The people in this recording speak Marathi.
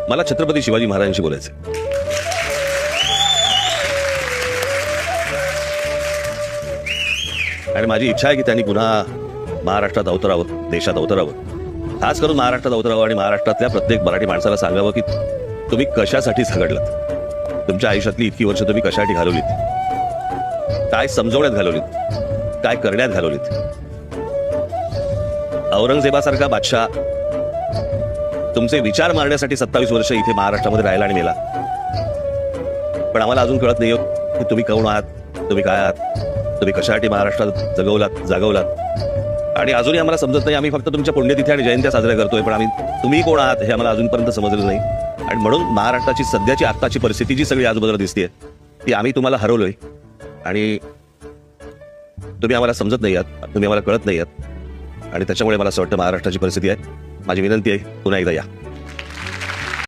मला छत्रपती शिवाजी महाराजांशी बोलायचं. आणि माझी इच्छा आहे की त्यांनी पुन्हा महाराष्ट्रात अवतरावं, देशात अवतरावं, खास करून महाराष्ट्रात अवतरावं आणि महाराष्ट्रातल्या प्रत्येक मराठी माणसाला सांगावं की तुम्ही कशासाठी झगडलात, तुमच्या आयुष्यातली इतकी वर्ष तुम्ही कशासाठी घालवलीत, काय समजवण्यात घालवलीत, काय करण्यात घालवलीत. औरंगजेबासारखा बादशाह तुमचे विचार मारण्यासाठी 27 वर्ष इथे महाराष्ट्रामध्ये राहिला आणि मेला. पण आम्हाला अजून कळत नाही की तुम्ही कोण आहात, तुम्ही काय आहात, तुम्ही कशासाठी महाराष्ट्रात जागवलात. आणि अजूनही आम्हाला समजत नाही. आम्ही फक्त तुमच्या पुण्यतिथी आणि जयंत्या साजऱ्या करतोय, पण तुम्ही कोण आहात हे आम्हाला अजूनपर्यंत समजलं नाही. आणि म्हणून महाराष्ट्राची सध्याची आत्ताची परिस्थिती जी सगळी आजूबाजूला दिसते ती आम्ही तुम्हाला हरवलोय आणि तुम्ही आम्हाला समजत नाही आहात, तुम्ही आम्हाला कळत नाही आहात. आणि त्याच्यामुळे मला असं वाटतं महाराष्ट्राची परिस्थिती आहे. माझी विनंती आहे पुन्हा एकदा या.